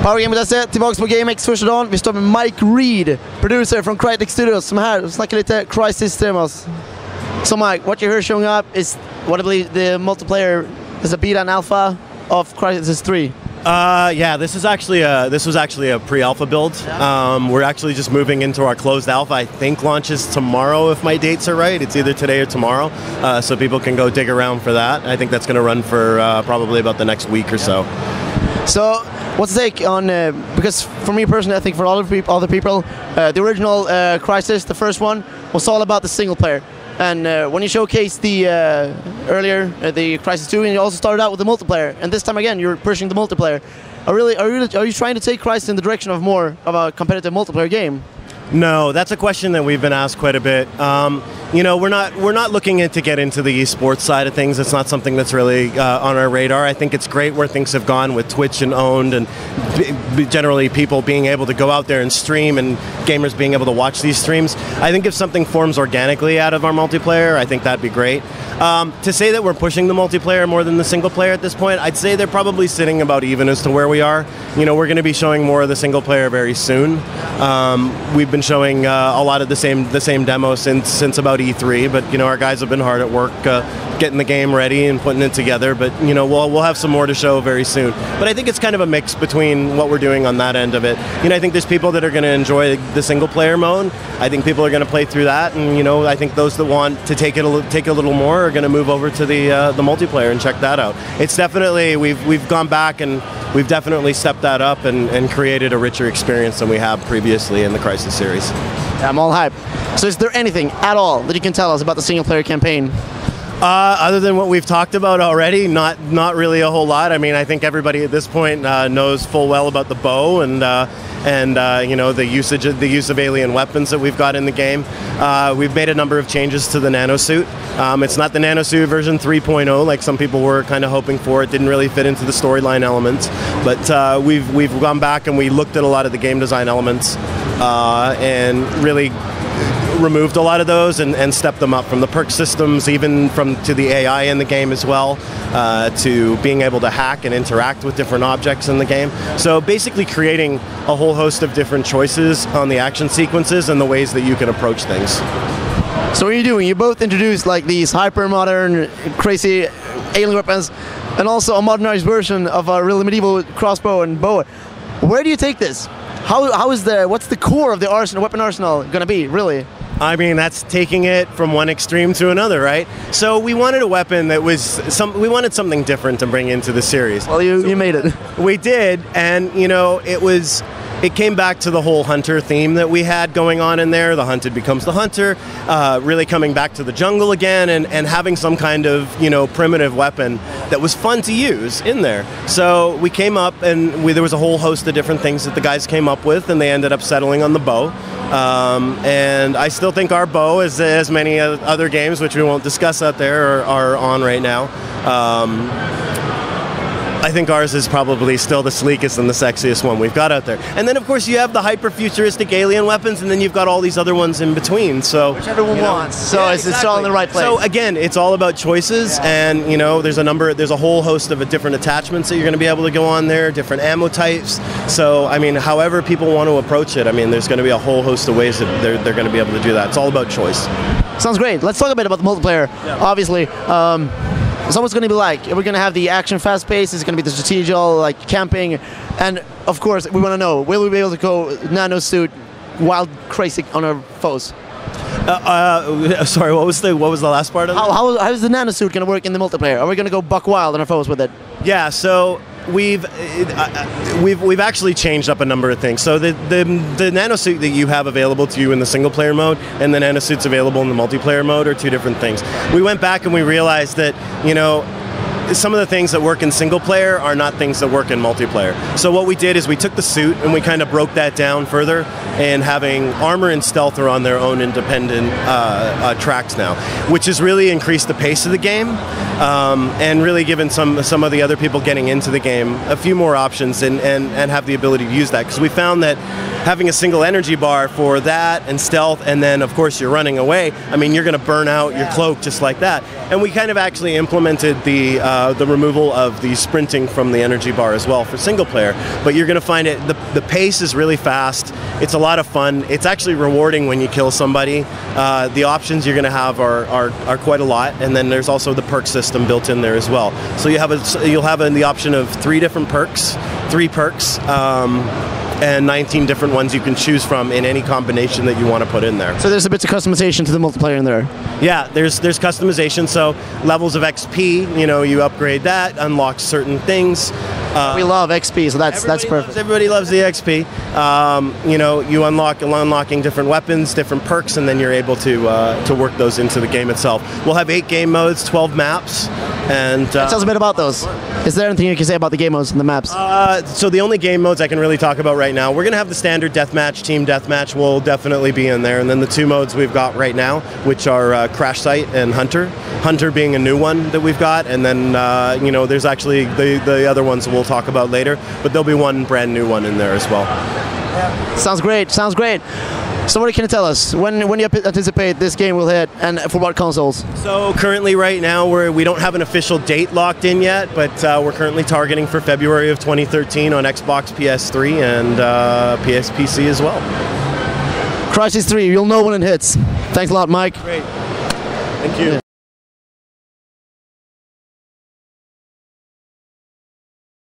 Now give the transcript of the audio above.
Powergame.se, tillbaka på Gamex första dagen. Vi står med Mike Reid, producer från Crytek Studios, som är här och snackar lite Crysis med oss. So Mike, what you're here showing up is what I believe the multiplayer is a beta and alpha of Crysis 3. Yeah, this was actually a pre-alpha build. We're actually just moving into our closed alpha. I think launches tomorrow, if my dates are right. It's either today or tomorrow, so people can go dig around for that. I think that's going to run for probably about the next week or so. So, what's the take on? Because for me personally, I think for other people, the original Crysis, the first one, was all about the single player. And when you showcased the earlier the Crysis 2, and you also started out with the multiplayer, and this time again you're pushing the multiplayer. Are you trying to take Crysis in the direction of more of a competitive multiplayer game? No, that's a question that we've been asked quite a bit. You know, we're not looking to get into the esports side of things. It's not something that's really on our radar. I think it's great where things have gone with Twitch and Owned, and generally people being able to go out there and stream, and gamers being able to watch these streams. I think if something forms organically out of our multiplayer, I think that'd be great. To say that we're pushing the multiplayer more than the single player at this point, I'd say they're probably sitting about even as to where we are. You know, we're going to be showing more of the single player very soon. We've been showing a lot of the same demos since about E3, but you know, our guys have been hard at work getting the game ready and putting it together. But you know, we'll have some more to show very soon. But I think it's kind of a mix between what we're doing on that end of it. You know, I think there's people that are going to enjoy the single player mode. I think people are going to play through that, and you know, I think those that want to take a little more are going to move over to the multiplayer and check that out. It's definitely we've gone back and we've definitely stepped that up and created a richer experience than we have previously in the Crysis series. I'm all hyped. So is there anything at all that you can tell us about the single player campaign? Other than what we've talked about already, not really a whole lot. I mean, I think everybody at this point knows full well about the bow and you know, the use of alien weapons that we've got in the game. We've made a number of changes to the nanosuit. It's not the nanosuit version 3.0 like some people were kind of hoping for. It didn't really fit into the storyline elements, but we've gone back and we looked at a lot of the game design elements and really removed a lot of those and stepped them up, from the perk systems, even to the AI in the game as well, to being able to hack and interact with different objects in the game. So basically creating a whole host of different choices on the action sequences and the ways that you can approach things. So what are you doing? You both introduced like these hyper modern, crazy alien weapons, and also a modernized version of a really medieval crossbow and bow. Where do you take this? What's the core of the weapon arsenal gonna be, really? I mean, that's taking it from one extreme to another, right? So we wanted a weapon that was we wanted something different to bring into the series. Well, you made it. We did, and you know, it came back to the whole hunter theme that we had going on in there. The hunted becomes the hunter, really coming back to the jungle again, and having some kind of, you know, primitive weapon that was fun to use in there. So we came up, and there was a whole host of different things that the guys came up with, and they ended up settling on the bow. And I still think our bow, as many other games, which we won't discuss out there, are on right now. I think ours is probably still the sleekest and the sexiest one we've got out there. And then, of course, you have the hyper-futuristic alien weapons, and then you've got all these other ones in between. So which everyone wants. So yeah, it's all in the right place. So again, it's all about choices, and you know, there's a whole host of different attachments that you're going to be able to go on there, different ammo types. So I mean, however people want to approach it, I mean, there's going to be a whole host of ways that they're going to be able to do that. It's all about choice. Sounds great. Let's talk a bit about the multiplayer. Yeah. Obviously. So what's going to be like? We're going to have the action fast pace, it's going to be the strategical, like camping, and of course we want to know, will we be able to go nanosuit wild crazy on our foes? Sorry, what was the last part of it? How is the nanosuit going to work in the multiplayer? Are we going to go buck wild on our foes with it? Yeah, so we've actually changed up a number of things. So the nanosuit that you have available to you in the single player mode and the nanosuits available in the multiplayer mode are two different things. We went back and we realized that, you know, some of the things that work in single player are not things that work in multiplayer. So what we did is we took the suit and we kind of broke that down further, and having armor and stealth are on their own independent tracks now, which has really increased the pace of the game, and really given some of the other people getting into the game a few more options and have the ability to use that, because we found that having a single energy bar for that and stealth, and then of course you're running away, I mean, you're going to burn out your cloak just like that. And we kind of actually implemented the the removal of the sprinting from the energy bar as well for single player. But you're going to find it, the pace is really fast. It's a lot of fun. It's actually rewarding when you kill somebody. The options you're going to have are quite a lot, and then there's also the perk system built in there as well. So you'll have the option of 3 different perks, 3 perks. And 19 different ones you can choose from in any combination that you want to put in there. So there's a bit of customization to the multiplayer in there. Yeah, there's customization. So levels of XP, you know, you upgrade that, unlock certain things. We love XP, so that's perfect. Everybody loves the XP. You know, you unlocking different weapons, different perks, and then you're able to work those into the game itself. We'll have 8 game modes, 12 maps, and tell us a bit about those. Is there anything you can say about the game modes and the maps? So the only game modes I can really talk about right now, we're going to have the standard deathmatch, team deathmatch will definitely be in there, and then the 2 modes we've got right now, which are Crash Site and Hunter. Hunter being a new one that we've got, and then you know, there's actually the other ones we'll talk about later, but there'll be one brand new one in there as well. Sounds great, sounds great. So what can you tell us? When you anticipate this game will hit, and for what consoles? So currently right now we don't have an official date locked in yet, but we're currently targeting for February of 2013 on Xbox, PS3, and PC as well. Crysis 3, you'll know when it hits. Thanks a lot, Mike. Great. Thank you.